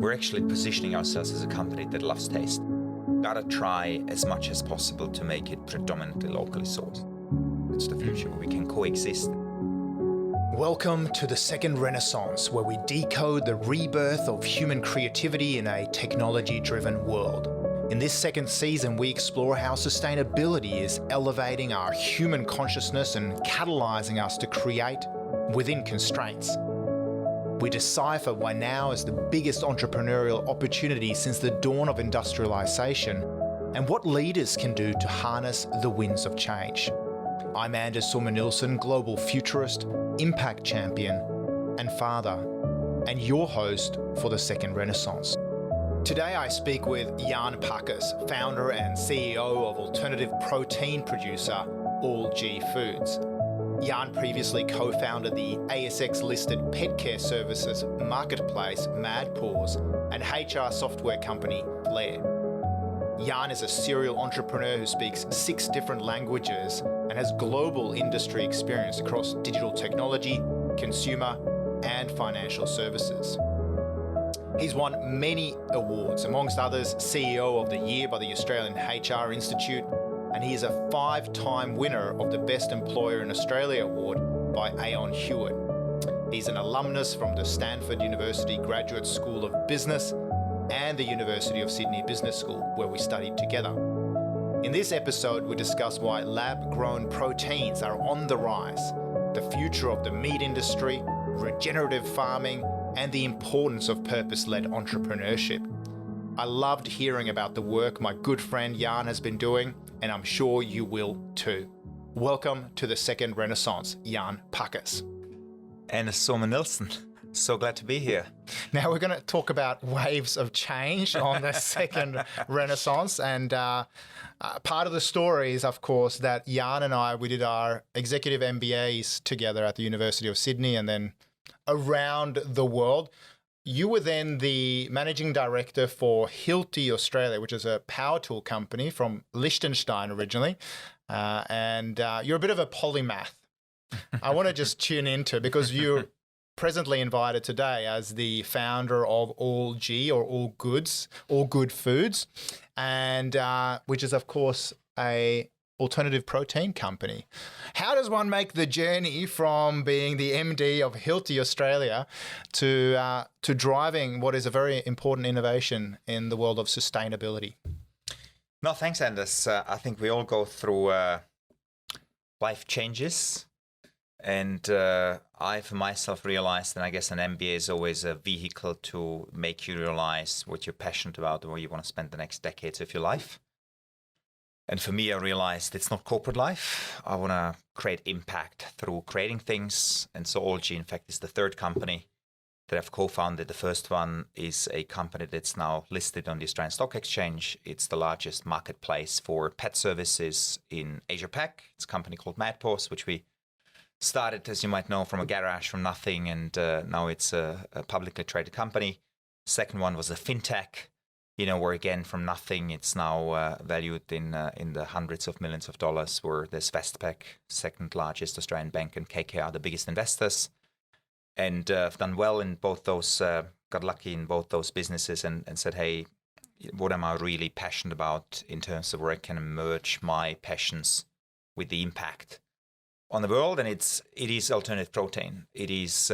we're actually positioning ourselves as a company that loves taste. Gotta try as much as possible to make it predominantly locally sourced. It's the future where we can coexist. Welcome to the second Renaissance, where we decode the rebirth of human creativity in a technology-driven world. In this second season, we explore how sustainability is elevating our human consciousness and catalyzing us to create within constraints. We decipher why now is the biggest entrepreneurial opportunity since the dawn of industrialization, and what leaders can do to harness the winds of change. I'm Sorman-Nilsson, global futurist, impact champion, and father, and your host for the second Renaissance. Today I speak with Jan Pacas, founder and CEO of alternative protein producer All-G Foods. Jan previously co-founded the ASX-listed pet care services marketplace Mad Paws and HR software company Flair. Jan is a serial entrepreneur who speaks 6 different languages and has global industry experience across digital technology, consumer, and financial services. He's won many awards, amongst others CEO of the Year by the Australian HR Institute, and he is a 5-time winner of the Best Employer in Australia award by Aon Hewitt. He's an alumnus from the Stanford University Graduate School of Business and the University of Sydney Business School, where we studied together. In this episode, we discuss why lab-grown proteins are on the rise, the future of the meat industry, regenerative farming, and the importance of purpose-led entrepreneurship. I loved hearing about the work my good friend Jan has been doing, and I'm sure you will too. Welcome to the second Renaissance, Jan Pacas. And Sorman-Nilsson, so glad to be here. Now we're going to talk about waves of change on the second Renaissance, and part of the story is, of course, that Jan and I, we did our executive MBAs together at the University of Sydney and then around the world. You were then the managing director for Hilti Australia, which is a power tool company from Liechtenstein originally. And you're a bit of a polymath. I want to just tune into it because you're presently invited today as the founder of All-G or All Good Foods, and which is, of course, a alternative protein company. How does one make the journey from being the MD of Hilti Australia to driving what is a very important innovation in the world of sustainability? No, thanks, Anders. I think we all go through life changes. And I, for myself, realized that I guess an MBA is always a vehicle to make you realize what you're passionate about, where you want to spend the next decades of your life. And for me, I realized it's not corporate life. I want to create impact through creating things. And so All-G, in fact, is the third company that I've co-founded. The first one is a company that's now listed on the Australian Stock Exchange. It's the largest marketplace for pet services in Asia Pac. It's a company called Mad Paws, which we started, as you might know, from a garage, from nothing. And now it's a publicly traded company. Second one was a fintech, where again, from nothing, it's now valued in the hundreds of millions of dollars, where there's Westpac, second largest Australian bank, and KKR, the biggest investors. And I've done well in both those, got lucky in both those businesses and said, hey, what am I really passionate about in terms of where I can merge my passions with the impact on the world? And it is alternative protein. It is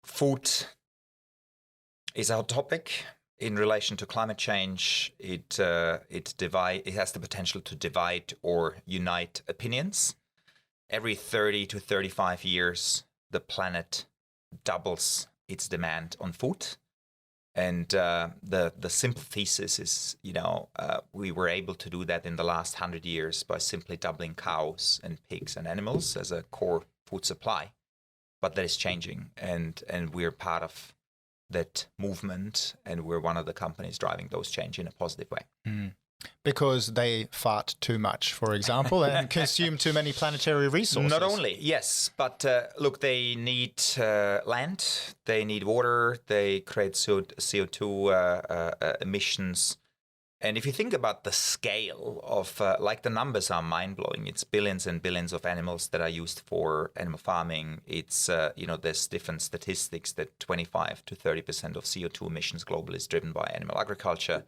food is our topic in relation to climate change. It has the potential to divide or unite opinions. Every 30 to 35 years, the planet doubles its demand on food. And the simple thesis is, we were able to do that in the last 100 years by simply doubling cows and pigs and animals as a core food supply. But that is changing, and we're part of that movement, and we're one of the companies driving those change in a positive way. Because they fart too much, for example, and consume too many planetary resources. Not only, yes, but look, they need land, they need water, they create CO2 emissions And if you think about the scale of, like the numbers are mind-blowing. It's billions and billions of animals that are used for animal farming. It's, there's different statistics that 25 to 30% of CO2 emissions globally is driven by animal agriculture.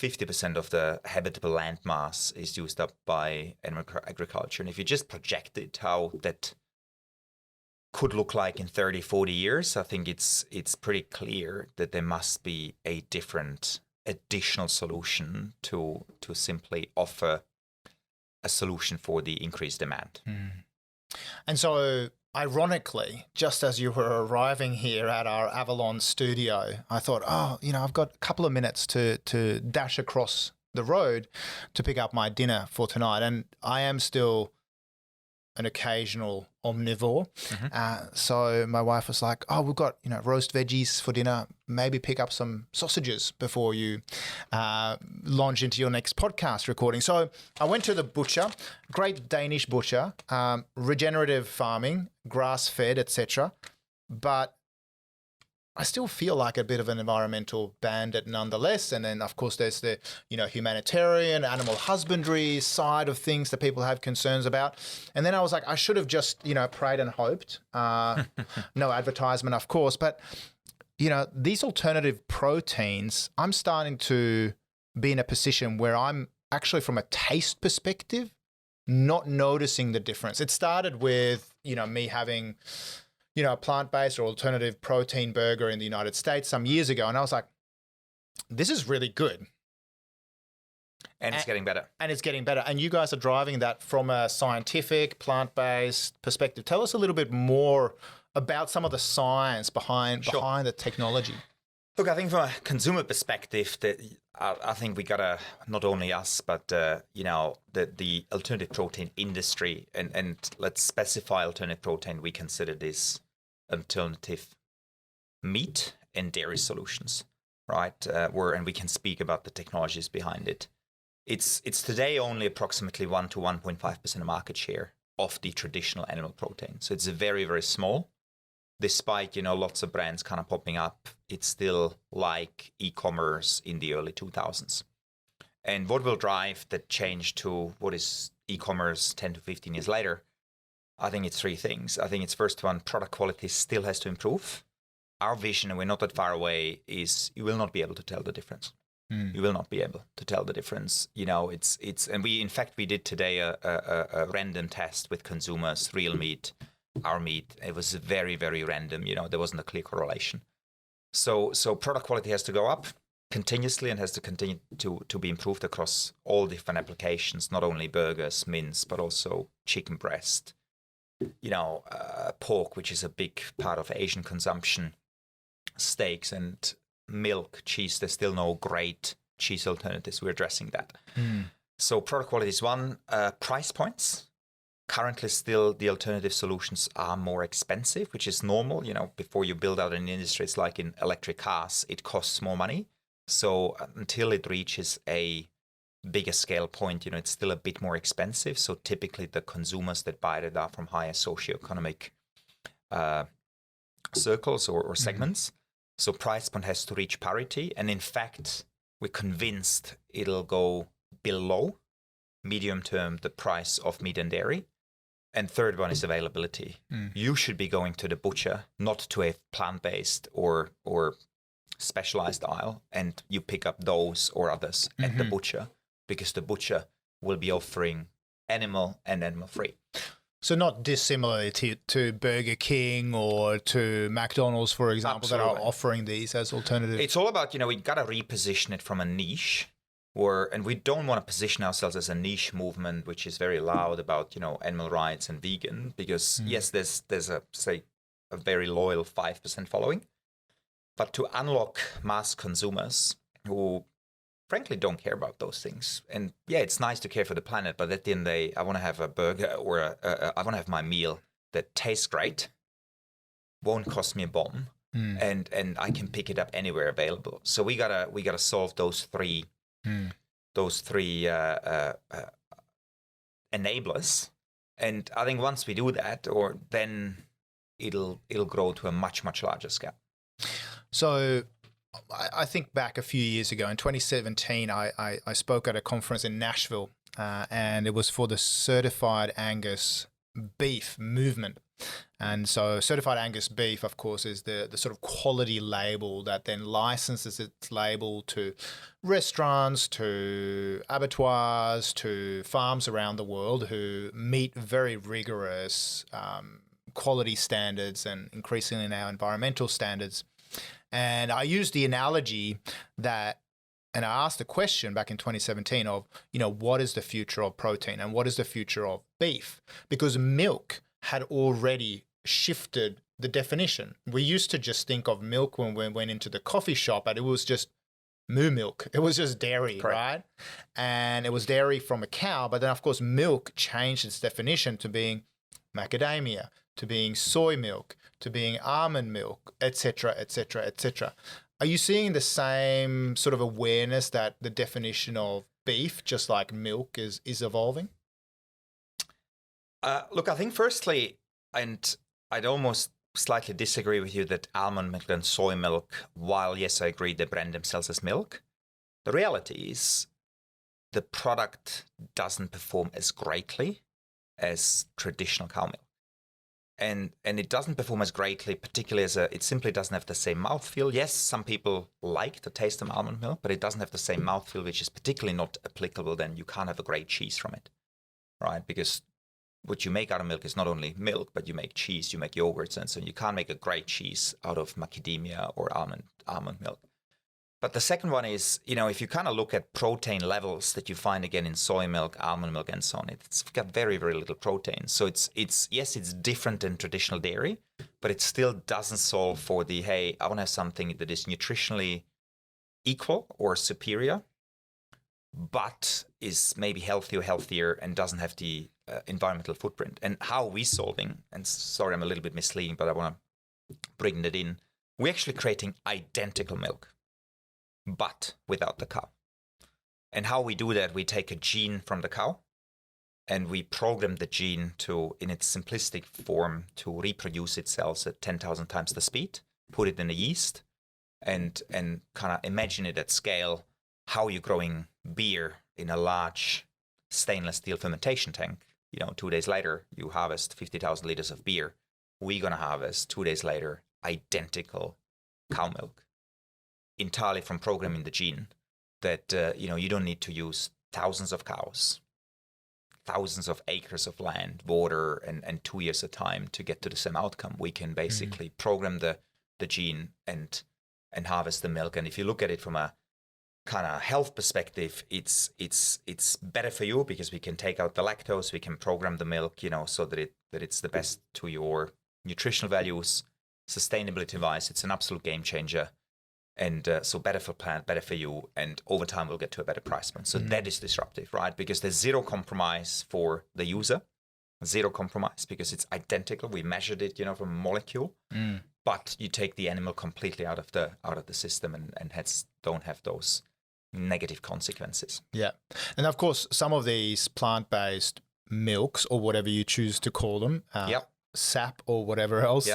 50% of the habitable land mass is used up by animal agriculture. And if you just project it, how that could look like in 30, 40 years, I think it's pretty clear that there must be a different additional solution to simply offer a solution for the increased demand. And so, ironically, just as you were arriving here at our Avalon studio, I thought, I've got a couple of minutes to dash across the road to pick up my dinner for tonight. And I am still an occasional omnivore. So my wife was like, we've got, roast veggies for dinner. Maybe pick up some sausages before you launch into your next podcast recording. So I went to the butcher, great Danish butcher, regenerative farming, grass-fed, etc. But I still feel like a bit of an environmental bandit nonetheless. And then, of course, there's the, humanitarian, animal husbandry side of things that people have concerns about. And then I was like, I should have just, prayed and hoped. No advertisement, of course. But, these alternative proteins, I'm starting to be in a position where I'm actually, from a taste perspective, not noticing the difference. It started with, me having a plant-based or alternative protein burger in the United States some years ago. And I was like, this is really good. And it's getting better. And it's getting better. And you guys are driving that from a scientific, plant-based perspective. Tell us a little bit more about some of the science behind the technology. Look, I think from a consumer perspective, that I think we gotta, not only us, but the alternative protein industry, and let's specify alternative protein. We consider this alternative meat and dairy solutions, right? And we can speak about the technologies behind it. It's today only approximately 1 to 1.5% market share of the traditional animal protein. So it's very, very small. Despite, lots of brands kind of popping up, it's still like e-commerce in the early 2000s. And what will drive the change to what is e-commerce 10 to 15 years later? I think it's three things. I think it's first one, product quality still has to improve. Our vision, and we're not that far away, is you will not be able to tell the difference. You will not be able to tell the difference. And we did today a random test with consumers, real meat, our meat. It was very, very random. There wasn't a clear correlation. So product quality has to go up continuously and has to continue to be improved across all different applications, not only burgers, mince, but also chicken breast, pork, which is a big part of Asian consumption, steaks and milk, cheese. There's still no great cheese alternatives. We're addressing that. So product quality is one. Price points. Currently, still, the alternative solutions are more expensive, which is normal. Before you build out an industry, it's like in electric cars, it costs more money. So until it reaches a bigger scale point, it's still a bit more expensive. So typically, the consumers that buy it are from higher socioeconomic circles or segments. So price point has to reach parity. And in fact, we're convinced it'll go below medium term the price of meat and dairy. And third one is availability. You should be going to the butcher, not to a plant-based or specialized aisle, and you pick up those or others at the butcher, because the butcher will be offering animal and animal-free. So not dissimilar to Burger King or to McDonald's, for example, that are offering these as alternatives. It's all about, we got to reposition it from a niche. And we don't want to position ourselves as a niche movement, which is very loud about, animal rights and vegan, because yes, there's a very loyal 5% following, but to unlock mass consumers who frankly don't care about those things. And yeah, it's nice to care for the planet, but at the end of the day, I want to have a burger or I want to have my meal that tastes great, won't cost me a bomb, and I can pick it up anywhere available. So we gotta solve those three enablers, and I think once we do that, then it'll grow to a much larger scale. So I think back a few years ago in 2017, I spoke at a conference in Nashville, and it was for the Certified Angus beef movement. And so Certified Angus beef, of course, is the sort of quality label that then licenses its label to restaurants, to abattoirs, to farms around the world who meet very rigorous quality standards and increasingly now environmental standards. And I used the analogy that, and I asked the question back in 2017 of, what is the future of protein and what is the future of beef? Because milk had already shifted the definition. We used to just think of milk when we went into the coffee shop, and it was just moo milk. It was just dairy, Correct. right? And it was dairy from a cow. But then, of course, milk changed its definition to being macadamia, to being soy milk, to being almond milk, etc., etc., etc. Are you seeing the same sort of awareness that the definition of beef, just like milk, is evolving? Look, I think firstly, and I'd almost slightly disagree with you that almond milk and soy milk, while yes, I agree they brand themselves as milk, the reality is the product doesn't perform as greatly as traditional cow milk. And it doesn't perform as greatly, particularly it simply doesn't have the same mouthfeel. Yes, some people like the taste of almond milk, but it doesn't have the same mouthfeel, which is particularly not applicable. Then you can't have a great cheese from it, right? Because what you make out of milk is not only milk, but you make cheese, you make yogurts, and so you can't make a great cheese out of macadamia or almond milk. But the second one is, if you kind of look at protein levels that you find again in soy milk, almond milk, and so on, it's got very, very little protein. So it's different than traditional dairy, but it still doesn't solve for the, hey, I want to have something that is nutritionally equal or superior, but is maybe healthier and doesn't have the environmental footprint. And how are we solving? And sorry, I'm a little bit misleading, but I want to bring that in. We're actually creating identical milk, but without the cow. And how we do that, we take a gene from the cow and we program the gene to, in its simplistic form, to reproduce itself at 10,000 times the speed, put it in a yeast, and kind of imagine it at scale, how you're growing beer in a large stainless steel fermentation tank. 2 days later, you harvest 50,000 liters of beer. We're going to harvest 2 days later identical cow milk, entirely from programming the gene that, you don't need to use thousands of cows, thousands of acres of land, water, and 2 years of time to get to the same outcome. We can basically program the gene and harvest the milk. And if you look at it from a kind of health perspective, it's better for you because we can take out the lactose, we can program the milk, so that it's the best to your nutritional values, sustainability wise. It's an absolute game changer. And so better for plant, better for you, and over time we'll get to a better price point. So that is disruptive, right? Because there's zero compromise for the user, zero compromise because it's identical. We measured it, from a molecule, but you take the animal completely out of the system and hence don't have those negative consequences. Yeah, and of course some of these plant-based milks or whatever you choose to call them, sap or whatever else.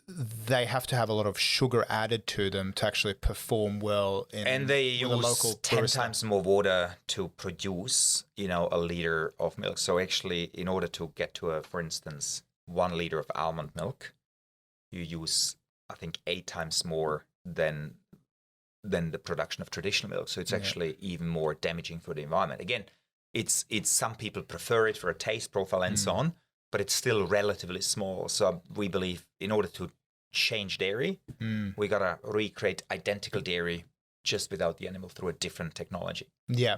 They have to have a lot of sugar added to them to actually perform well and they use local 10 times more water to produce, a liter of milk. So actually, in order to get to for instance, 1 liter of almond milk, you use, I think, 8 times more than the production of traditional milk. So it's actually even more damaging for the environment. Again, it's some people prefer it for a taste profile and so on, but it's still relatively small. So we believe in order to change dairy, we got to recreate identical dairy just without the animal through a different technology. Yeah.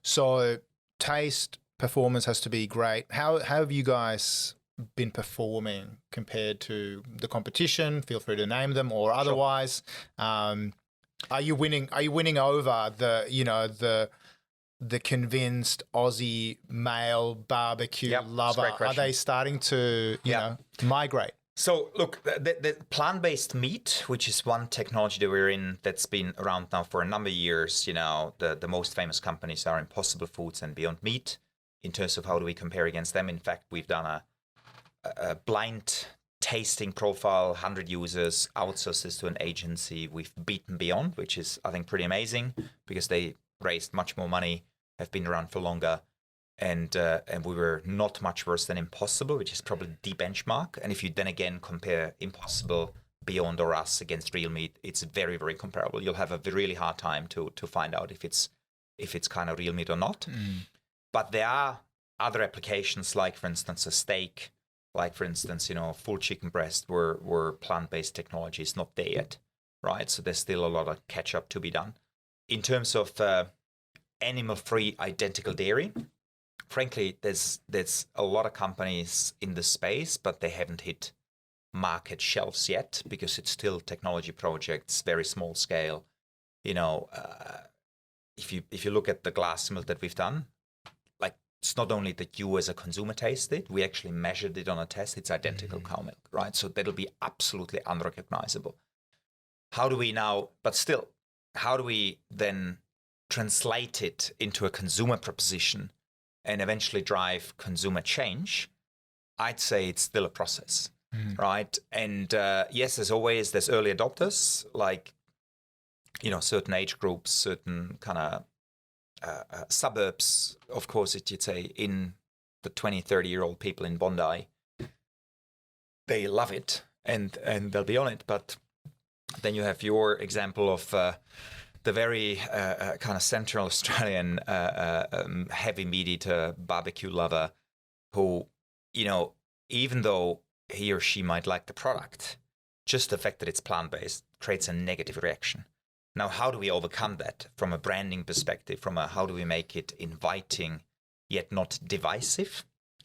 So taste, performance has to be great. How have you guys been performing compared to the competition? Feel free to name them or otherwise. Sure. Are you winning over the convinced Aussie male barbecue lover? Are they starting to, migrate? So look, the plant-based meat, which is one technology that we're in that's been around now for a number of years, the most famous companies are Impossible Foods and Beyond Meat. In terms of how do we compare against them, in fact, we've done a blind tasting profile, 100 users, outsource this to an agency. We've beaten Beyond, which is, I think, pretty amazing because they raised much more money, have been around for longer. And we were not much worse than Impossible, which is probably the benchmark. And if you then again compare Impossible, Beyond, or us against Real Meat, it's very, very comparable. You'll have a really hard time to find out if it's kind of Real Meat or not. But there are other applications, like for instance a steak, like for instance full chicken breast, where plant-based technology is not there yet, right? So there's still a lot of catch-up to be done. In terms of animal-free identical dairy, frankly, there's a lot of companies in the space, but they haven't hit market shelves yet because it's still technology projects, very small scale. If you look at the glass milk that we've done, like it's not only that you as a consumer taste it, we actually measured it on a test. It's identical cow milk, right? So that'll be absolutely unrecognizable. How do we then translate it into a consumer proposition and eventually drive consumer change? I'd say it's still a process, right? And yes, as always, there's early adopters, like, certain age groups, certain kind of suburbs. Of course, you'd say in the 20, 30-year-old people in Bondi, they love it and they'll be on it. But then you have your example of the very kind of Central Australian heavy meat eater, barbecue lover, who, even though he or she might like the product, just the fact that it's plant-based creates a negative reaction. Now, how do we overcome that from a branding perspective, how do we make it inviting yet not divisive?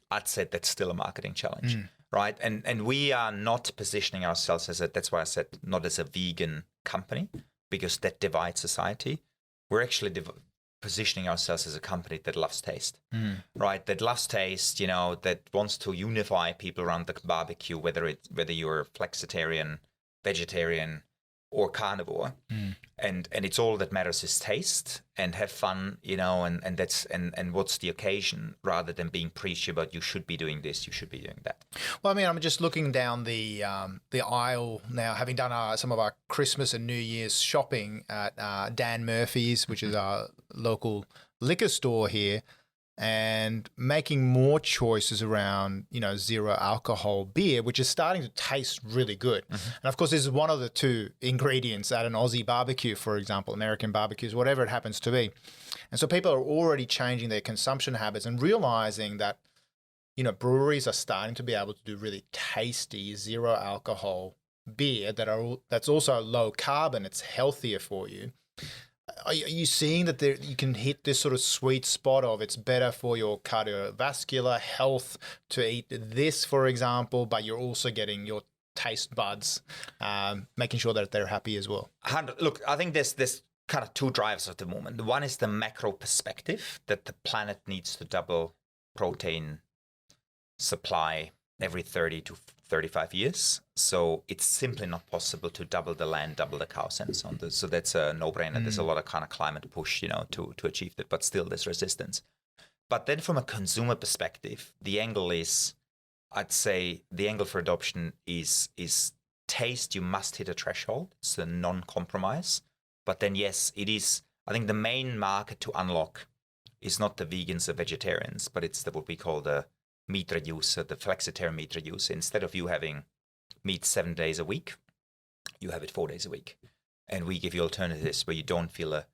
I'd say that's still a marketing challenge, right? And we are not positioning ourselves that's why I said not as a vegan company, because that divides society. We're actually positioning ourselves as a company that loves taste, right? That loves taste, that wants to unify people around the barbecue, whether you're flexitarian, vegetarian, or carnivore, and it's all that matters is taste and have fun, and that's and what's the occasion, rather than being preachy about you should be doing this, you should be doing that. Well, I mean, I'm just looking down the aisle now, having done some of our Christmas and New Year's shopping at Dan Murphy's, which is our local liquor store here, and making more choices around, zero alcohol beer, which is starting to taste really good. And of course, this is one of the two ingredients at an Aussie barbecue, for example, American barbecues, whatever it happens to be. And so people are already changing their consumption habits and realizing that, breweries are starting to be able to do really tasty zero alcohol beer that's also low carbon. It's healthier for you. Are you seeing that you can hit this sort of sweet spot of it's better for your cardiovascular health to eat this, for example, but you're also getting your taste buds, making sure that they're happy as well? Look, I think there's kind of two drivers at the moment. One is the macro perspective that the planet needs to double protein supply every 30 to 35 years. So it's simply not possible to double the land, double the cows and so on. So that's a no-brainer. There's a lot of kind of climate push, to achieve that, but still there's resistance. But then from a consumer perspective, the angle is, I'd say the angle for adoption is taste. You must hit a threshold. It's a non-compromise. But then, yes, it is. I think the main market to unlock is not the vegans or vegetarians, but it's what we call the meat reducer, the flexitarian meat reducer. Instead of you having meat 7 days a week, you have it 4 days a week. And we give you alternatives where you don't feel a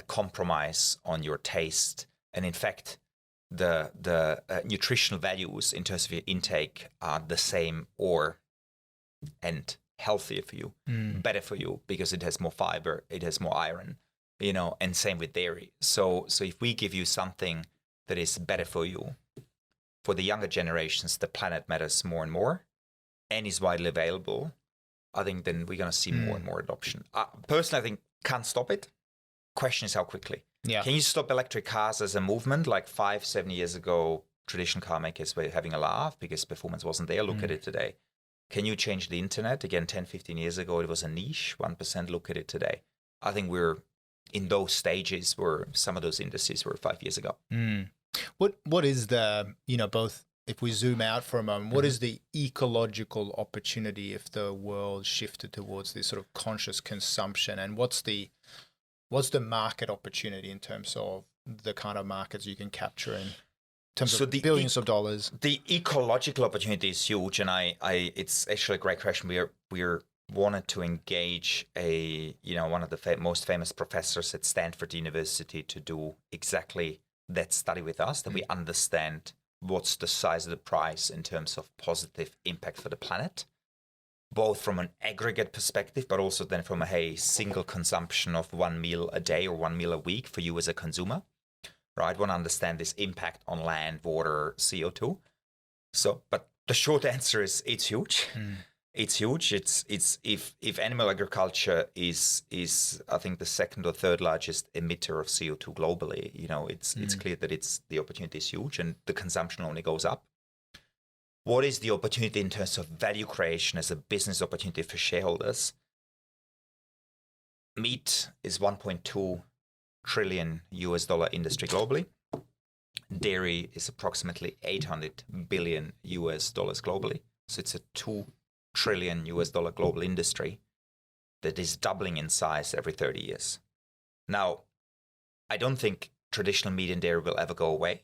compromise on your taste. And in fact, the nutritional values in terms of your intake are the same and healthier for you, better for you, because it has more fiber, it has more iron, and same with dairy. So if we give you something that is better for you, for the younger generations, the planet matters more and more and is widely available, I think then we're going to see more and more adoption. Personally, I think can't stop it. Question is how quickly. Yeah. Can you stop electric cars as a movement? Like 5-7 years ago, traditional car makers were having a laugh because performance wasn't there. Look at it today. Can you change the internet? Again, 10-15 years ago, it was a niche, 1%. Look at it today. I think we're in those stages where some of those industries were 5 years ago. What is the, both if we zoom out for a moment, what is the ecological opportunity if the world shifted towards this sort of conscious consumption? And what's the market opportunity in terms of the kind of markets you can capture in terms of billions of dollars? The ecological opportunity is huge, and it's actually a great question. We're wanted to engage one of the most famous professors at Stanford University to do exactly that study with us, that we understand what's the size of the prize in terms of positive impact for the planet, both from an aggregate perspective, but also then from a single consumption of one meal a day or one meal a week for you as a consumer. Right? I want to understand this impact on land, water, CO2. So, but the short answer is it's huge. It's huge. It's if animal agriculture is I think the second or third largest emitter of CO2 globally, it's clear that the opportunity is huge and the consumption only goes up. What is the opportunity in terms of value creation as a business opportunity for shareholders? Meat is $1.2 trillion industry globally. Dairy is approximately $800 billion globally. So it's a $2 trillion global industry that is doubling in size every 30 years. Now, I don't think traditional meat and dairy will ever go away,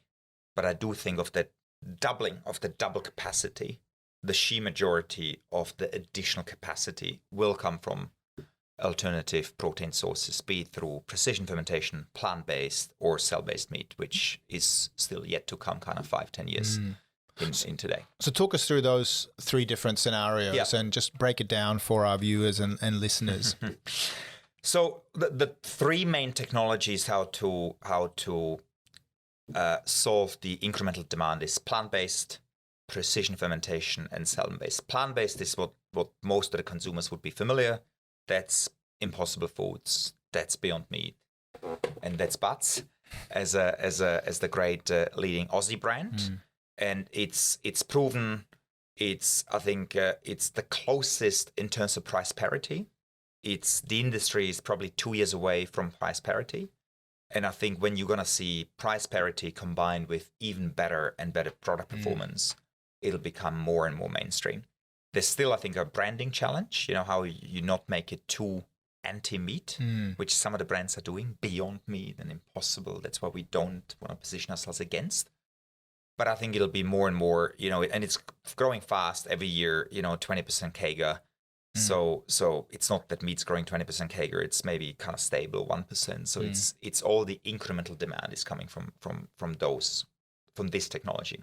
but I do think of that doubling of the double capacity, the sheer majority of the additional capacity will come from alternative protein sources, be it through precision fermentation, plant-based or cell-based meat, which is still yet to come kind of 5-10 years in today. So talk us through those three different scenarios and just break it down for our viewers and listeners. So the three main technologies how to solve the incremental demand is plant-based, precision fermentation, and cell-based. Plant-based is what most of the consumers would be familiar. That's Impossible Foods, that's Beyond Meat, and that's Butts as the great leading Aussie brand. And it's proven. I think it's the closest in terms of price parity. The industry is probably 2 years away from price parity. And I think when you're going to see price parity combined with even better and better product performance, it'll become more and more mainstream. There's still, I think, a branding challenge, how you not make it too anti-meat, which some of the brands are doing, Beyond Meat and Impossible. That's why we don't want to position ourselves against. But I think it'll be more and more, and it's growing fast every year, 20% CAGR. So it's not that meat's growing 20% CAGR, it's maybe kind of stable 1%. So it's all the incremental demand is coming from this technology.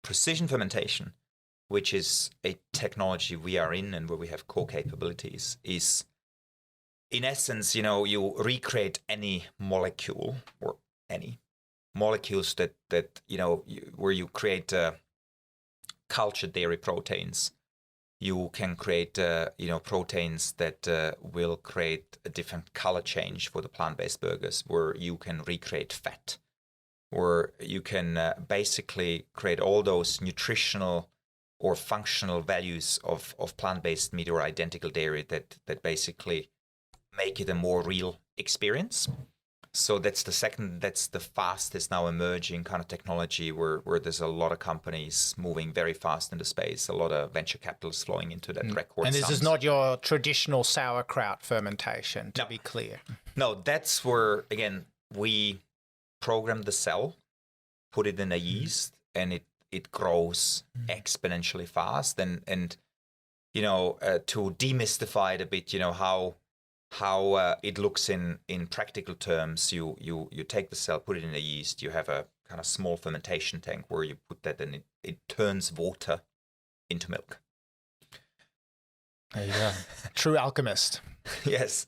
Precision fermentation, which is a technology we are in and where we have core capabilities, is in essence, you recreate any molecule or any molecules that where you create cultured dairy proteins. You can create proteins that will create a different color change for the plant-based burgers, where you can recreate fat, where you can basically create all those nutritional or functional values of plant-based meat or identical dairy that basically make it a more real experience. So that's the fastest now emerging kind of technology where there's a lot of companies moving very fast in the space, a lot of venture capital is flowing into that record. And this is not your traditional sauerkraut fermentation, to be clear. No, that's where, again, we program the cell, put it in a yeast, and it grows exponentially fast. And to demystify it a bit, how it looks in practical terms, you take the cell, put it in a yeast, you have a kind of small fermentation tank where you put that and it turns water into milk. There you go. True alchemist. Yes.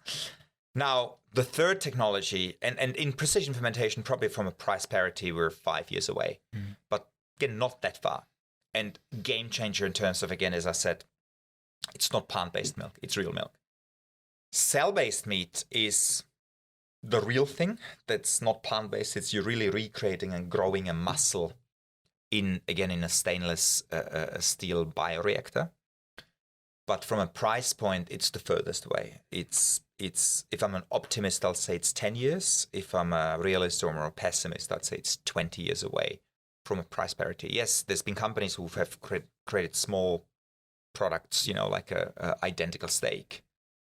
Now, the third technology, and in precision fermentation, probably from a price parity, we're 5 years away. But again, not that far. And game changer in terms of, again, as I said, it's not plant-based milk, it's real milk. Cell-based meat is the real thing. That's not plant-based. It's you're really recreating and growing a muscle in a stainless steel bioreactor. But from a price point, it's the furthest away. It's if I'm an optimist, I'll say it's 10 years. If I'm a realist or a pessimist, I'd say it's 20 years away from a price parity. Yes, there's been companies who have created small products, like a identical steak,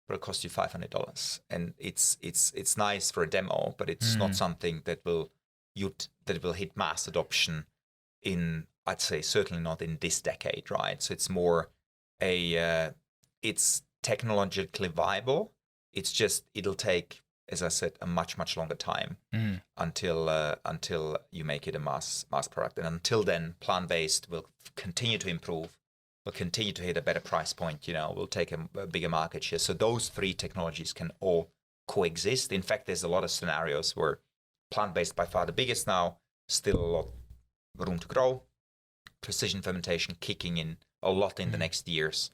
but it costs you $500, and it's nice for a demo, but it's not something that will hit mass adoption in, I'd say, certainly not in this decade, right? So it's more it's technologically viable. It's just it'll take, as I said, a much longer time until you make it a mass product, and until then, plant-based will continue to improve. We'll continue to hit a better price point, we'll take a bigger market share. So those three technologies can all coexist. In fact, there's a lot of scenarios where plant-based by far the biggest now, still a lot of room to grow. Precision fermentation kicking in a lot in the next years.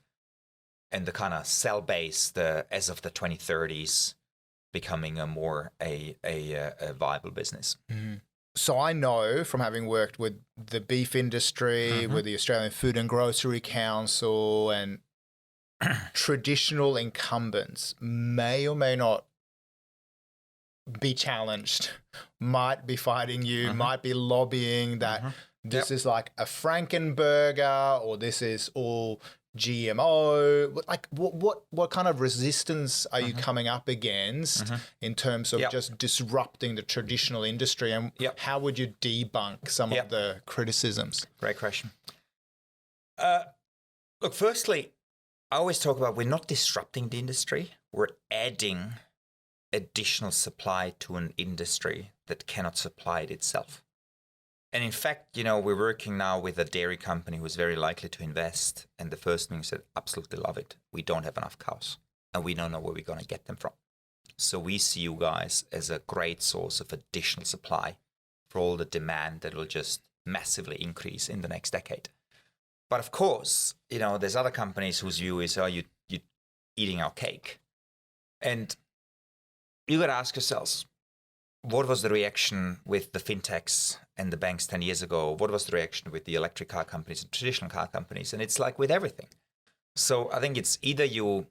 And the kind of cell-based, as of the 2030s, becoming a more a viable business. So I know from having worked with the beef industry, with the Australian Food and Grocery Council, and traditional incumbents may or may not be challenged, might be fighting you, might be lobbying that this is like a Frankenburger, or this is all GMO. Like what kind of resistance are you coming up against in terms of just disrupting the traditional industry, and how would you debunk some of the criticisms? Great question. Look, firstly, I always talk about we're not disrupting the industry, we're adding additional supply to an industry that cannot supply it itself. And in fact, we're working now with a dairy company who's very likely to invest. And the first thing said, absolutely love it. We don't have enough cows, and we don't know where we're going to get them from. So we see you guys as a great source of additional supply for all the demand that will just massively increase in the next decade. But of course, there's other companies whose view is, you're eating our cake. And you got to ask yourselves, what was the reaction with the fintechs and the banks 10 years ago? What was the reaction with the electric car companies and traditional car companies? And it's like with everything. So I think it's either you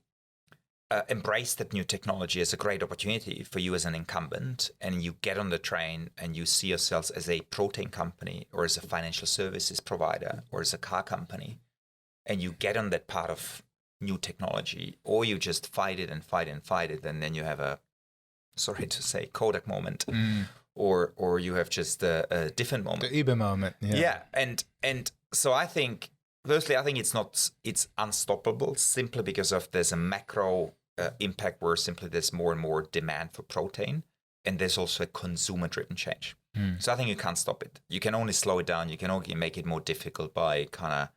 embrace that new technology as a great opportunity for you as an incumbent, and you get on the train and you see yourselves as a protein company, or as a financial services provider, or as a car company, and you get on that part of new technology, or you just fight it, and then you have a, sorry to say, Kodak moment, or you have just a different moment. The Uber moment. Yeah. And so I think, firstly, it's unstoppable simply because of there's a macro impact where simply there's more and more demand for protein, and there's also a consumer-driven change. So I think you can't stop it. You can only slow it down. You can only make it more difficult by kind of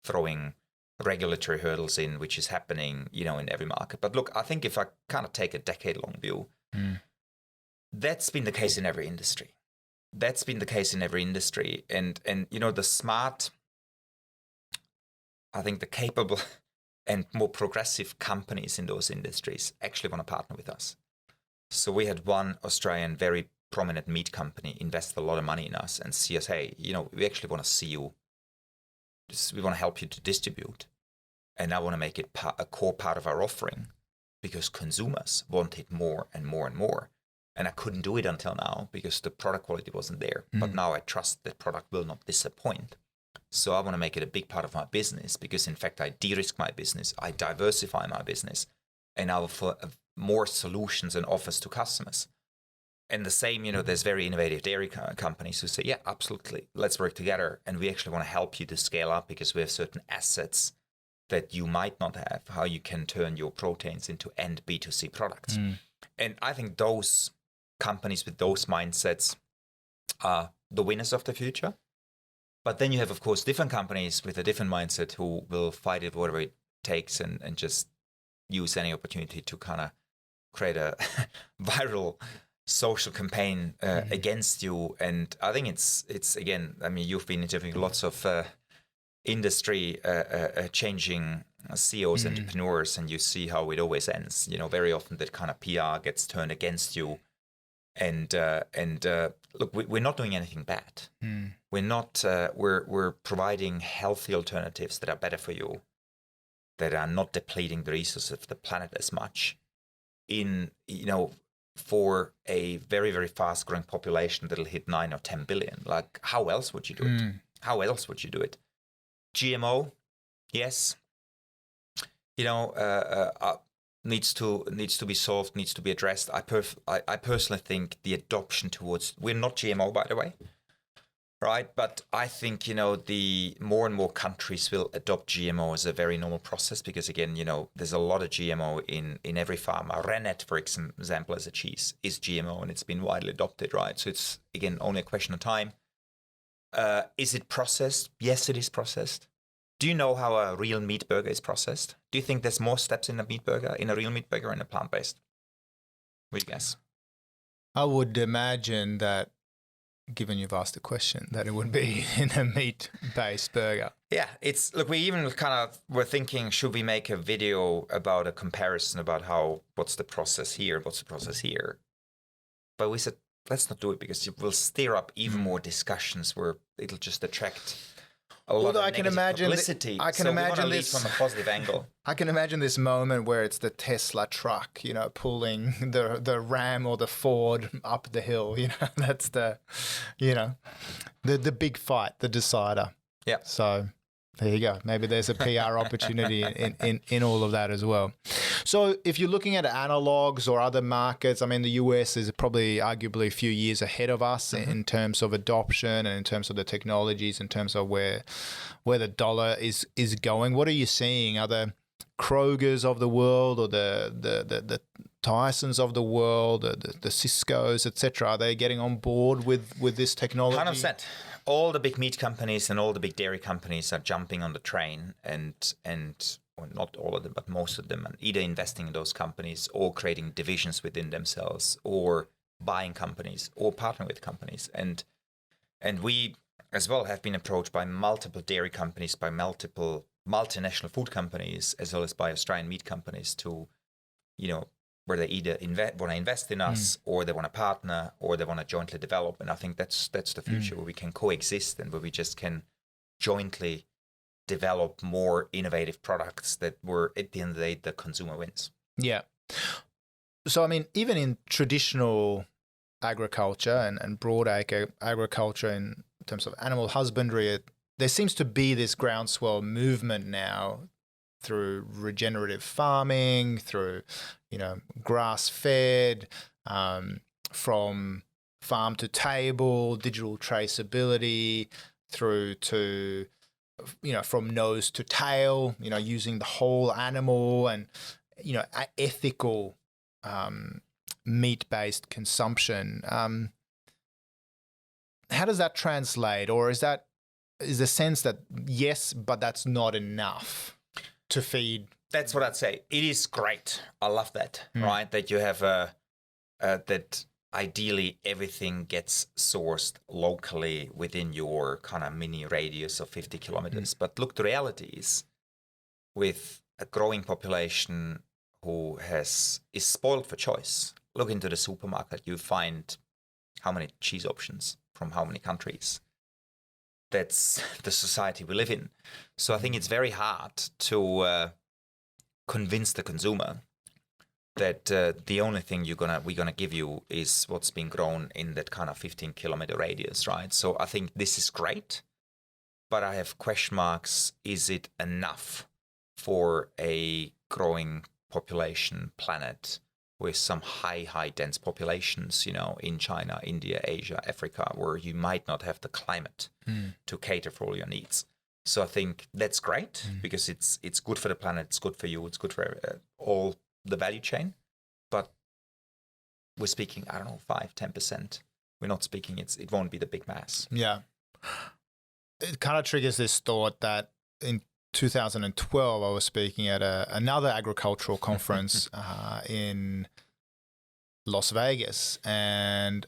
throwing regulatory hurdles in, which is happening, in every market. But look, I think if I kind of take a decade-long view, that's been the case in every industry. And the smart, I think the capable and more progressive companies in those industries actually want to partner with us. So we had one Australian very prominent meat company invest a lot of money in us and see us, hey, we actually want to see you. We want to help you to distribute. And I want to make it a core part of our offering, because consumers want it more and more and more. And I couldn't do it until now because the product quality wasn't there. But now I trust that product will not disappoint. So I want to make it a big part of my business, because in fact I de-risk my business, I diversify my business, and I will offer more solutions and offers to customers. And the same, there's very innovative dairy companies who say, yeah, absolutely, let's work together. And we actually want to help you to scale up, because we have certain assets that you might not have, how you can turn your proteins into end B2C products. And I think those companies with those mindsets are the winners of the future. But then you have, of course, different companies with a different mindset who will fight it whatever it takes, and just use any opportunity to kind of create a viral social campaign against you. And I think it's again, I mean, you've been interviewing lots of industry changing CEOs, entrepreneurs, and you see how it always ends. Very often that kind of PR gets turned against you. And look, we're not doing anything bad. We're not. We're providing healthy alternatives that are better for you, that are not depleting the resources of the planet as much. In for a very, very fast growing population that'll hit 9 or 10 billion. Like, how else would you do it? How else would you do it? GMO, yes. Needs to be solved, needs to be addressed. I personally think the adoption towards, we're not GMO, by the way, right? But I think, the more and more countries will adopt GMO as a very normal process because, again, there's a lot of GMO in every farm. Rennet, for example, as a cheese, is GMO and it's been widely adopted, right? So it's, again, only a question of time. Is it processed? Yes, it is processed. Do you know how a real meat burger is processed? Do you think there's more steps in a meat burger, in a real meat burger, and a plant-based? What do you guess? I would imagine that, given you've asked the question, that it would be in a meat-based burger. Yeah, look, we even were thinking, should we make a video about a comparison about what's the process here, what's the process here? But we said, let's not do it because it will stir up even more discussions where it'll just attract a lot of negative publicity. I can imagine this from a positive angle. I can imagine this moment where it's the Tesla truck, pulling the Ram or the Ford up the hill. That's the big fight, the decider. Yeah. So there you go. Maybe there's a PR opportunity in all of that as well. So if you're looking at analogs or other markets, I mean, the US is probably arguably a few years ahead of us in terms of adoption and in terms of the technologies, in terms of where the dollar is going. What are you seeing? Are the Krogers of the world or the Tysons of the world, the Ciscos, etc., are they getting on board with this technology? 100%. All the big meat companies and all the big dairy companies are jumping on the train and or not all of them, but most of them, and either investing in those companies or creating divisions within themselves or buying companies or partnering with companies. And we as well have been approached by multiple dairy companies, by multiple multinational food companies, as well as by Australian meat companies to, where they either want to invest in us or they want to partner or they want to jointly develop. And I think that's the future where we can coexist and where we just can jointly develop more innovative products that were, at the end of the day, the consumer wins. Yeah. So, I mean, even in traditional agriculture and broad agriculture in terms of animal husbandry, there seems to be this groundswell movement now through regenerative farming, through, grass-fed, from farm to table, digital traceability, through to, from nose to tail, using the whole animal and, ethical meat-based consumption. How does that translate? Or is the sense that, yes, but that's not enough to feed? That's what I'd say. It is great. I love that, right? That you have that ideally everything gets sourced locally within your kind of mini radius of 50 kilometers. But look, the reality is with a growing population who is spoiled for choice, look into the supermarket, you find how many cheese options from how many countries. That's the society we live in. So I think it's very hard to convince the consumer that the only thing we're gonna give you is what's been grown in that kind of 15-kilometer radius, right? So I think this is great, but I have question marks. Is it enough for a growing population planet with some high dense populations, in China, India, Asia, Africa, where you might not have the climate to cater for all your needs? So I think that's great because it's good for the planet, it's good for you, it's good for all the value chain. But we're speaking, 5-10%. We're not speaking, it won't be the big mass. Yeah. It kind of triggers this thought that in 2012, I was speaking at another agricultural conference in Las Vegas, and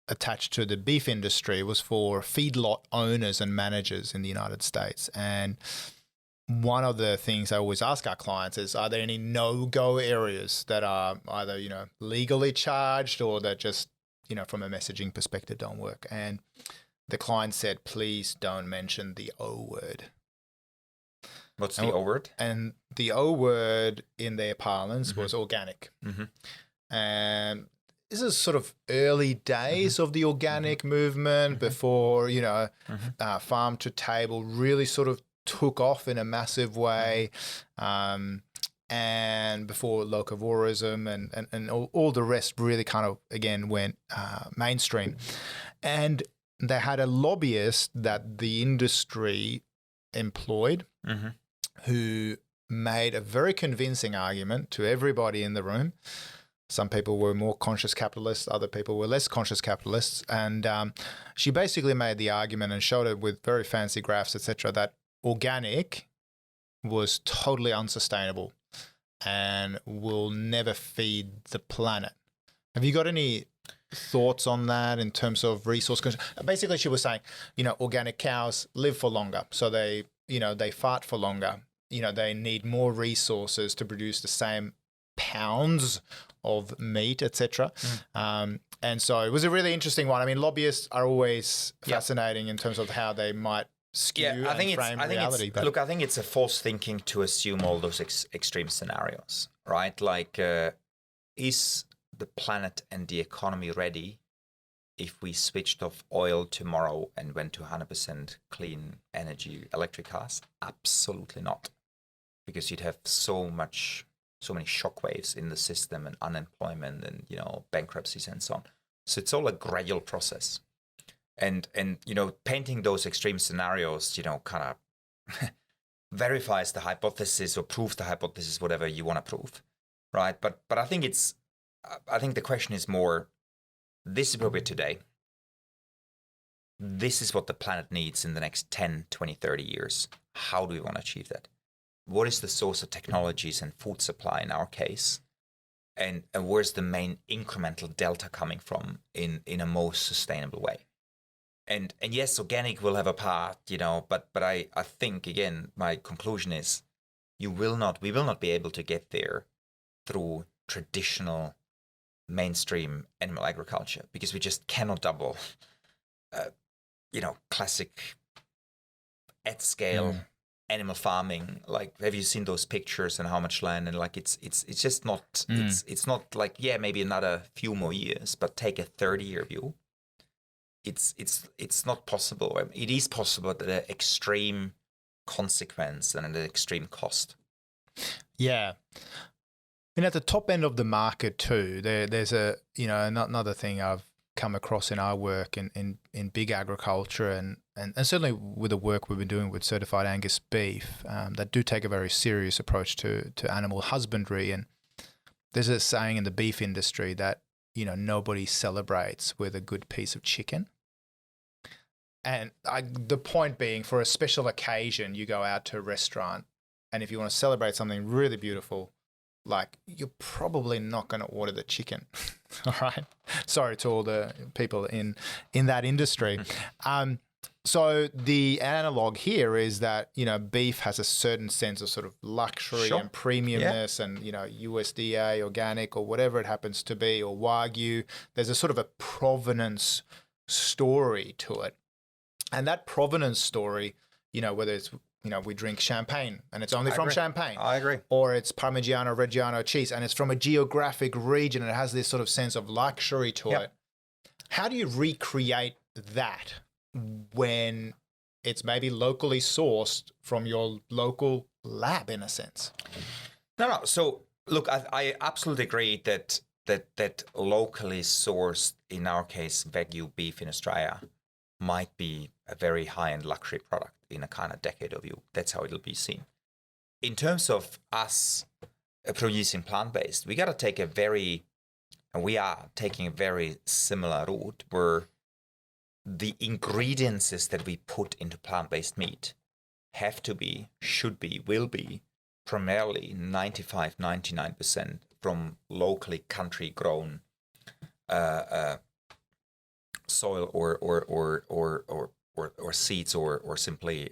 attached to the beef industry was for feedlot owners and managers in the United States. And one of the things I always ask our clients is, are there any no-go areas that are either, legally charged or that just, from a messaging perspective don't work? And the client said, please don't mention the O word. What's the O word? And the O word in their parlance was organic. and this is sort of early days of the organic movement before, farm to table really sort of took off in a massive way. And before locavorism and all the rest really kind of, again, went mainstream. And they had a lobbyist that the industry employed who made a very convincing argument to everybody in the room. Some people were more conscious capitalists, other people were less conscious capitalists. And she basically made the argument and showed it with very fancy graphs, etc., that organic was totally unsustainable and will never feed the planet. Have you got any thoughts on that in terms of resource consumption? Basically, she was saying, organic cows live for longer, so they fart for longer. They need more resources to produce the same pounds of meat, etc. And so it was a really interesting one. I mean, lobbyists are always fascinating in terms of how they might skew and frame reality. Look, I think it's a false thinking to assume all those extreme scenarios, right? Like, is the planet and the economy ready if we switched off oil tomorrow and went to 100% clean energy electric cars? Absolutely not. Because you'd have so many shockwaves in the system and unemployment and, bankruptcies and so on. So it's all a gradual process. And painting those extreme scenarios, kind of verifies the hypothesis or proves the hypothesis, whatever you want to prove, right? But I think the question is more, this is where we're today. This is what the planet needs in the next 10, 20, 30 years. How do we want to achieve that? What is the source of technologies and food supply in our case? And where's the main incremental delta coming from in a most sustainable way? And yes, organic will have a part, but I think, again, my conclusion is we will not be able to get there through traditional mainstream animal agriculture, because we just cannot double, classic at scale animal farming. Like, have you seen those pictures and how much land? And like, it's just not, it's not like, maybe another few more years, but take a 30-year view. It's not possible. It is possible at an extreme consequence and at an extreme cost. Yeah. And at the top end of the market too, there's another thing I've come across in our work in big agriculture and certainly with the work we've been doing with certified Angus beef, that do take a very serious approach to animal husbandry. And there's a saying in the beef industry that, nobody celebrates with a good piece of chicken. And the point being, for a special occasion, you go out to a restaurant, and if you want to celebrate something really beautiful, like, you're probably not going to order the chicken. All right. Sorry to all the people in that industry. So the analog here is that, beef has a certain sense of sort of luxury and premiumness and, USDA, organic, or whatever it happens to be, or Wagyu. There's a sort of a provenance story to it. And that provenance story, whether it's, we drink champagne and it's only from Champagne. I agree. Or it's Parmigiano Reggiano cheese and it's from a geographic region and it has this sort of sense of luxury to it. How do you recreate that when it's maybe locally sourced from your local lab, in a sense? No. So look, I absolutely agree that locally sourced, in our case, Wagyu beef in Australia, might be a very high-end luxury product in a kind of decade of view. That's how it'll be seen. In terms of us producing plant-based, we are taking a very similar route where the ingredients that we put into plant-based meat have to be, should be, will be primarily 99% from locally country-grown soil or seeds or simply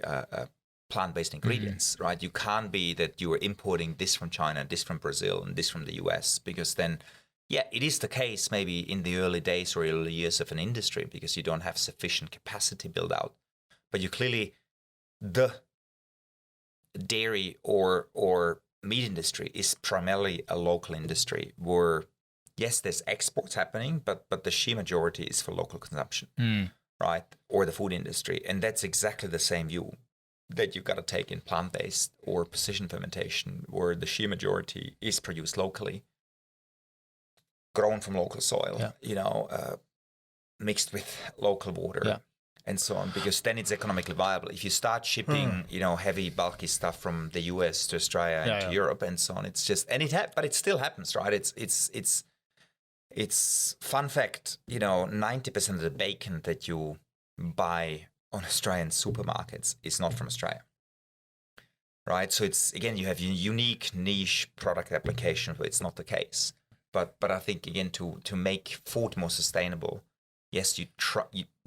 plant-based ingredients, right? You can't be that you are importing this from China, this from Brazil, and this from the US, because then, it is the case maybe in the early days or early years of an industry because you don't have sufficient capacity built out. But you clearly, the dairy or meat industry is primarily a local industry where yes, there's exports happening, but the sheer majority is for local consumption, right? Or the food industry. And that's exactly the same view that you've got to take in plant-based or precision fermentation, where the sheer majority is produced locally, grown from local soil, mixed with local water and so on, because then it's economically viable. If you start shipping, heavy, bulky stuff from the US to Australia and to Europe and so on, it's just, but it still happens, right? It's fun fact, 90% of the bacon that you buy on Australian supermarkets is not from Australia, right? So it's, again, you have unique niche product application where it's not the case. But I think, again, to make food more sustainable, yes,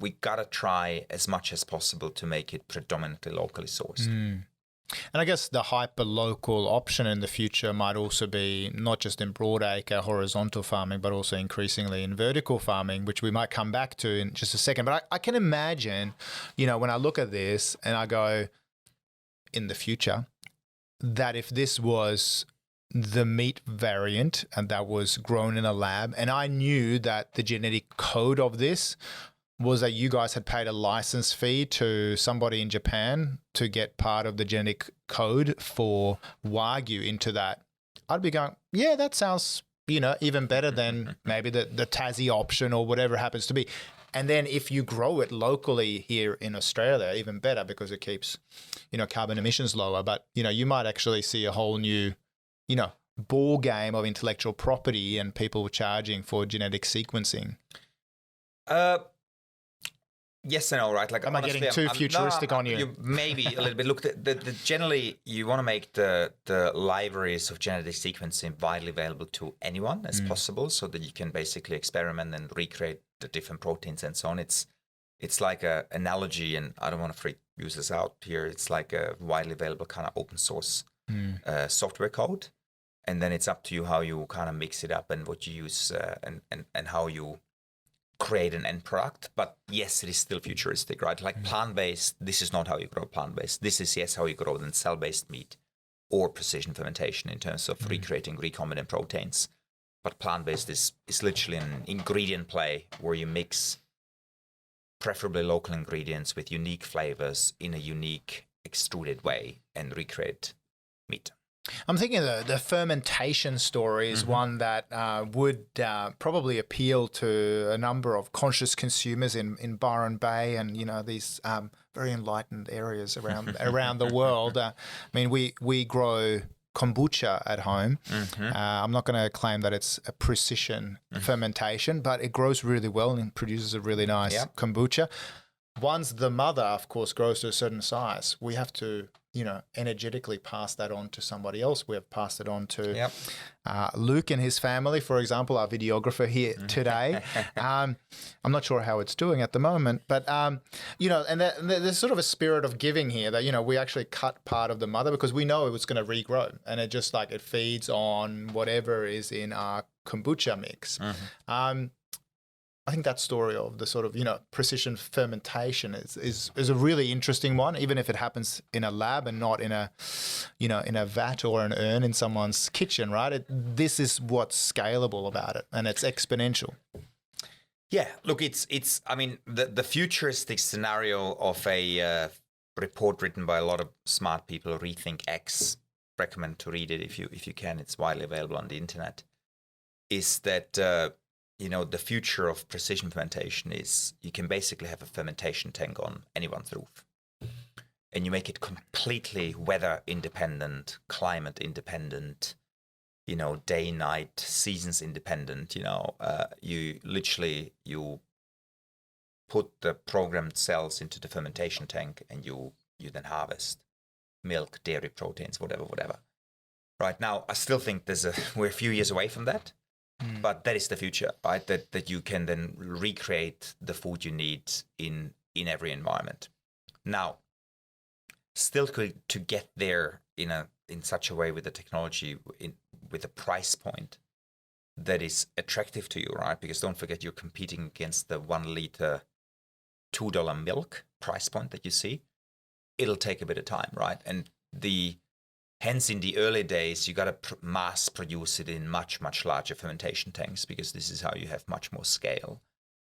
we gotta try as much as possible to make it predominantly locally sourced. And I guess the hyper-local option in the future might also be not just in broadacre horizontal farming, but also increasingly in vertical farming, which we might come back to in just a second. But I can imagine, when I look at this and I go, in the future, that if this was the meat variant and that was grown in a lab, and I knew that the genetic code of this was that you guys had paid a license fee to somebody in Japan to get part of the genetic code for Wagyu into that, I'd be going, yeah, that sounds, even better than maybe the Tassie option or whatever it happens to be. And then if you grow it locally here in Australia, even better, because it keeps, carbon emissions lower. But, you might actually see a whole new, ball game of intellectual property and people charging for genetic sequencing. Yes and no, right? Like, am I getting too futuristic on you? Maybe a little bit. Look, generally, you want to make the libraries of genetic sequencing widely available to anyone as possible, so that you can basically experiment and recreate the different proteins and so on. It's like a analogy, and I don't want to freak users out here. It's like a widely available kind of open source software code, and then it's up to you how you kind of mix it up and what you use and how you create an end product. But yes, it is still futuristic, right? Like plant-based, this is not how you grow plant-based. This is, yes, how you grow then cell-based meat or precision fermentation in terms of recreating recombinant proteins. But plant-based is literally an ingredient play where you mix preferably local ingredients with unique flavors in a unique extruded way and recreate meat. I'm thinking the fermentation story is one that would probably appeal to a number of conscious consumers in Byron Bay and, these very enlightened areas around the world. I mean, we grow kombucha at home. I'm not going to claim that it's a precision fermentation, but it grows really well and produces a really nice kombucha. Once the mother, of course, grows to a certain size, we have to, energetically pass that on to somebody else. We have passed it on to Luke and his family, for example, our videographer here today. I'm not sure how it's doing at the moment, but, and there's sort of a spirit of giving here that, we actually cut part of the mother because we know it was going to regrow, and it just it feeds on whatever is in our kombucha mix. I think that story of the sort of, precision fermentation is a really interesting one, even if it happens in a lab and not in a, in a vat or an urn in someone's kitchen, right? This is what's scalable about it, and it's exponential. Yeah, look, it's. I mean, the futuristic scenario of a report written by a lot of smart people, Rethink X, recommend to read it if you can. It's widely available on the internet. Is that the future of precision fermentation is you can basically have a fermentation tank on anyone's roof, and you make it completely weather independent, climate independent, day, night, seasons independent. You put the programmed cells into the fermentation tank, and you then harvest milk, dairy, proteins, whatever. Right now, I still think we're a few years away from that. But that is the future, right? That you can then recreate the food you need in every environment. Now, still to get there in such a way with the technology, with a price point that is attractive to you, right? Because don't forget, you're competing against the 1 liter, $2 milk price point that you see. It'll take a bit of time, right? And the Hence, in the early days, you got to mass produce it in much, much larger fermentation tanks, because this is how you have much more scale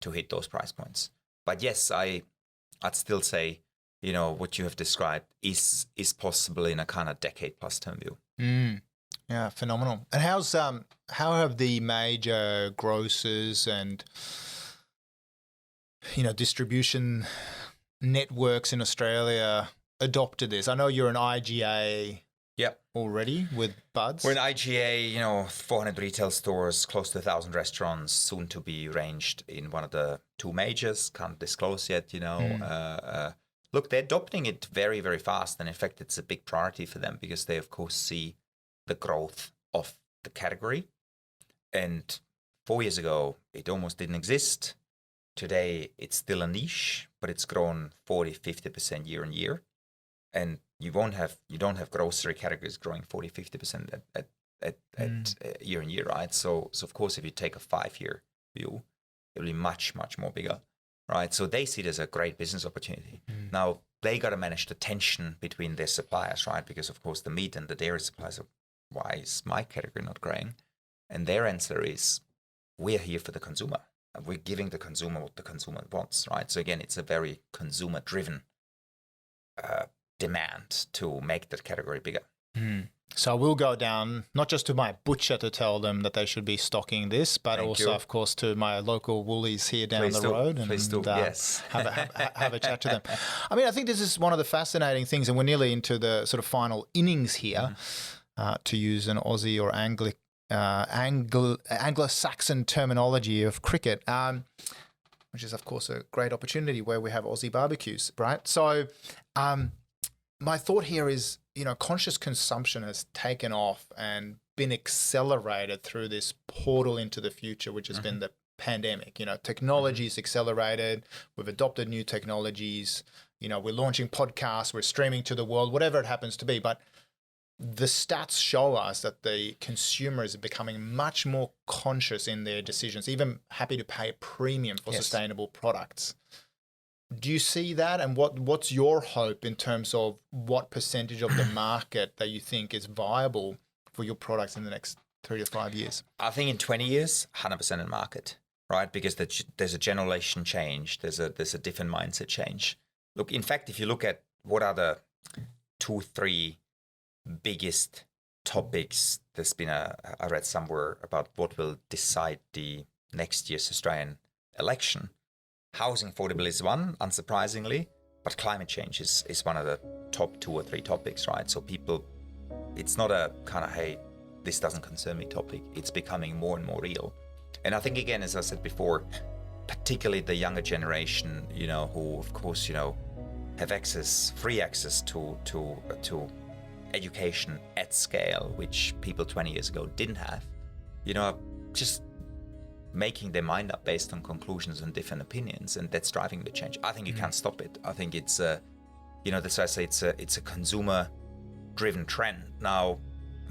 to hit those price points. But yes, I'd still say, what you have described is possible in a kind of decade plus term view. Yeah, phenomenal. And how have the major grocers and distribution networks in Australia adopted this? I know you're an IGA already with Buds. We're an IGA, 400 retail stores, close to 1,000 restaurants, soon to be ranged in one of the two majors. Can't disclose yet, Look, they're adopting it very, very fast. And in fact, it's a big priority for them, because they, of course, see the growth of the category. And 4 years ago, it almost didn't exist. Today, it's still a niche, but it's grown 40-50% year on year. And you don't have grocery categories growing 40-50% at year on year, right? So of course, if you take a 5-year view, it'll be much, much more bigger, right? So they see it as a great business opportunity. Now, they got to manage the tension between their suppliers, right? Because of course, the meat and the dairy suppliers are, why is my category not growing? And their answer is, we're here for the consumer. We're giving the consumer what the consumer wants, right? So again, it's a very consumer-driven demand to make that category bigger. So I will go down, not just to my butcher to tell them that they should be stocking this, but of course, to my local Woolies here down the road. Please do, yes. have a chat to them. I mean, I think this is one of the fascinating things, and we're nearly into the sort of final innings here, to use an Aussie or Anglo-Saxon terminology of cricket, which is, of course, a great opportunity where we have Aussie barbecues, right? So my thought here is, conscious consumption has taken off and been accelerated through this portal into the future, which has been the pandemic. Technology's accelerated. We've adopted new technologies. We're launching podcasts. We're streaming to the world, whatever it happens to be. But the stats show us that the consumers are becoming much more conscious in their decisions, even happy to pay a premium for sustainable products. Do you see that? And what's your hope in terms of what percentage of the market that you think is viable for your products in the next 3 to 5 years? I think in 20 years, 100% in market, right? Because there's a generation change. There's a different mindset change. Look, in fact, if you look at what are the 2-3 biggest topics, there's been I read somewhere about what will decide the next year's Australian election. Housing affordability is one, unsurprisingly, but climate change is one of the top 2 or 3 topics, right? So people, it's not a kind of, hey, this doesn't concern me topic. It's becoming more and more real. And I think, again, as I said before, particularly the younger generation, who, of course, have free access to education at scale, which people 20 years ago didn't have, just making their mind up based on conclusions and different opinions, and that's driving the change. I think you can't stop it. I think it's that's why I say it's a consumer-driven trend. Now,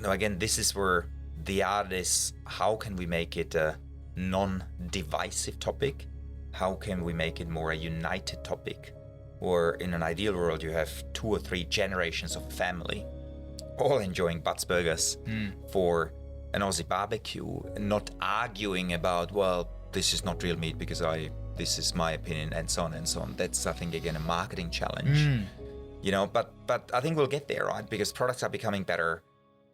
again, this is where the art is: how can we make it a non-divisive topic? How can we make it more a united topic? Or in an ideal world, you have 2 or 3 generations of a family all enjoying Butts burgers for an Aussie barbecue, and not arguing about, well, this is not real meat because this is my opinion, and so on and so on. That's, I think, again, a marketing challenge. But I think we'll get there, right? Because products are becoming better.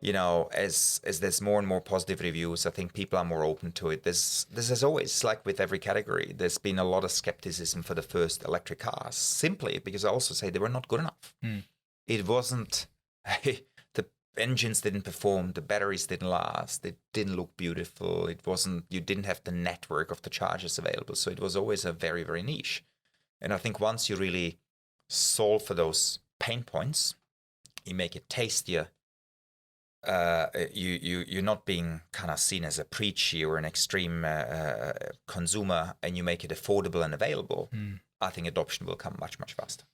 As there's more and more positive reviews, I think people are more open to it. This is always, like with every category, there's been a lot of skepticism for the first electric cars, simply because I also say they were not good enough. It wasn't, the engines didn't perform, the batteries didn't last, it didn't look beautiful, you didn't have the network of the chargers available. So it was always a very, very niche. And I think once you really solve for those pain points, you make it tastier, you're not being kind of seen as a preachy or an extreme consumer, and you make it affordable and available, I think adoption will come much, much faster.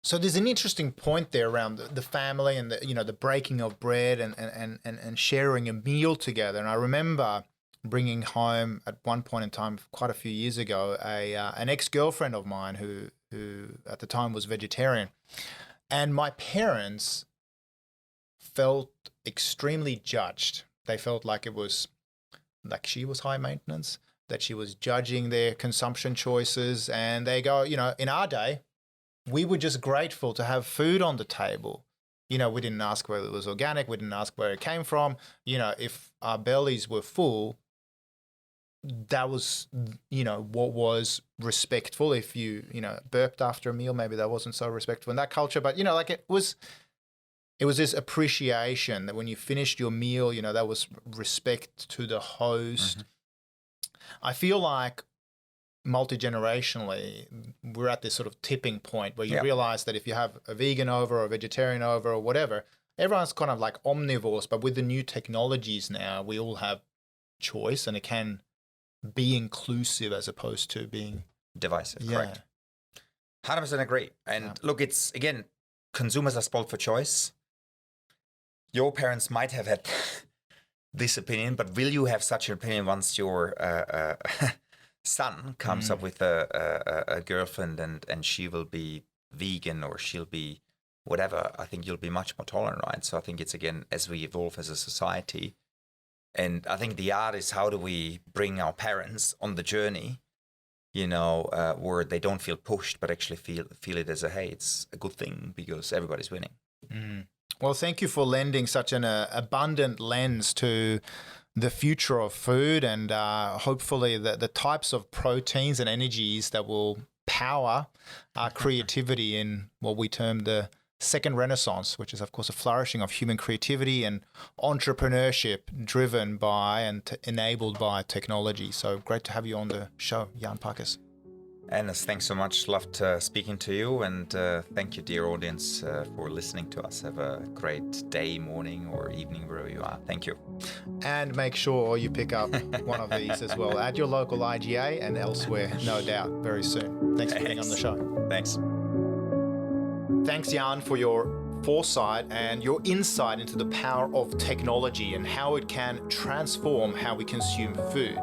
So there's an interesting point there around the family and the breaking of bread and sharing a meal together. And I remember bringing home at one point in time, quite a few years ago, an ex-girlfriend of mine who at the time was vegetarian, and my parents felt extremely judged. They felt like it was like she was high maintenance, that she was judging their consumption choices. And they go, you know, in our day, we were just grateful to have food on the table. You know, we didn't ask whether it was organic. We didn't ask where it came from. You know, if our bellies were full, that was, you know, what was respectful. If you, you know, burped after a meal, maybe that wasn't so respectful in that culture. But, you know, like it was this appreciation that when you finished your meal, you know, that was respect to the host. Mm-hmm. I feel like multi-generationally, we're at this sort of tipping point where you realize that if you have a vegan over or a vegetarian over or whatever, everyone's kind of like omnivores, but with the new technologies now, we all have choice and it can be inclusive as opposed to being divisive. Correct. 100% agree. And look, it's, again, consumers are spoiled for choice. Your parents might have had this opinion, but will you have such an opinion once your son comes up with a girlfriend and she will be vegan or she'll be whatever? I think you'll be much more tolerant, right? So I think it's, again, as we evolve as a society, and I think the art is how do we bring our parents on the journey, you know, where they don't feel pushed, but actually feel it as hey, it's a good thing because everybody's winning. Mm. Well, thank you for lending such an abundant lens to the future of food and hopefully the types of proteins and energies that will power our creativity in what we term the second renaissance, which is, of course, a flourishing of human creativity and entrepreneurship driven by and enabled by technology. So great to have you on the show, Jan Pacas. Anders, thanks so much. Loved speaking to you. And thank you, dear audience, for listening to us. Have a great day, morning, or evening, wherever you are. Thank you. And make sure you pick up one of these as well at your local IGA and elsewhere, no doubt, very soon. Thanks for being on the show. Thanks. Thanks, Jan, for your foresight and your insight into the power of technology and how it can transform how we consume food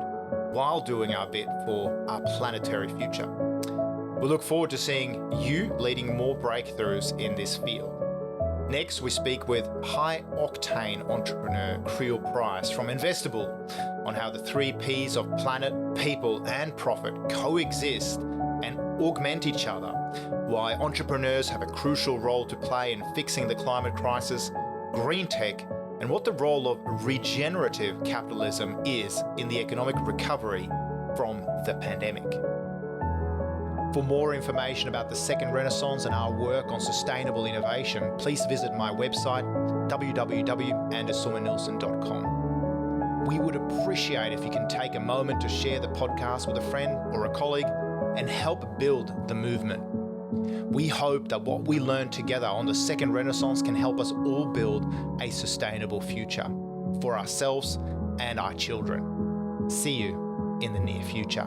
while doing our bit for our planetary future. We look forward to seeing you leading more breakthroughs in this field. Next, we speak with high-octane entrepreneur Creel Price from Investable on how the 3 Ps of planet, people and profit coexist and augment each other, why entrepreneurs have a crucial role to play in fixing the climate crisis, green tech, and what the role of regenerative capitalism is in the economic recovery from the pandemic. For more information about the Second Renaissance and our work on sustainable innovation, please visit my website, www.sorman-nilsson.com. We would appreciate if you can take a moment to share the podcast with a friend or a colleague and help build the movement. We hope that what we learn together on the Second Renaissance can help us all build a sustainable future for ourselves and our children. See you in the near future.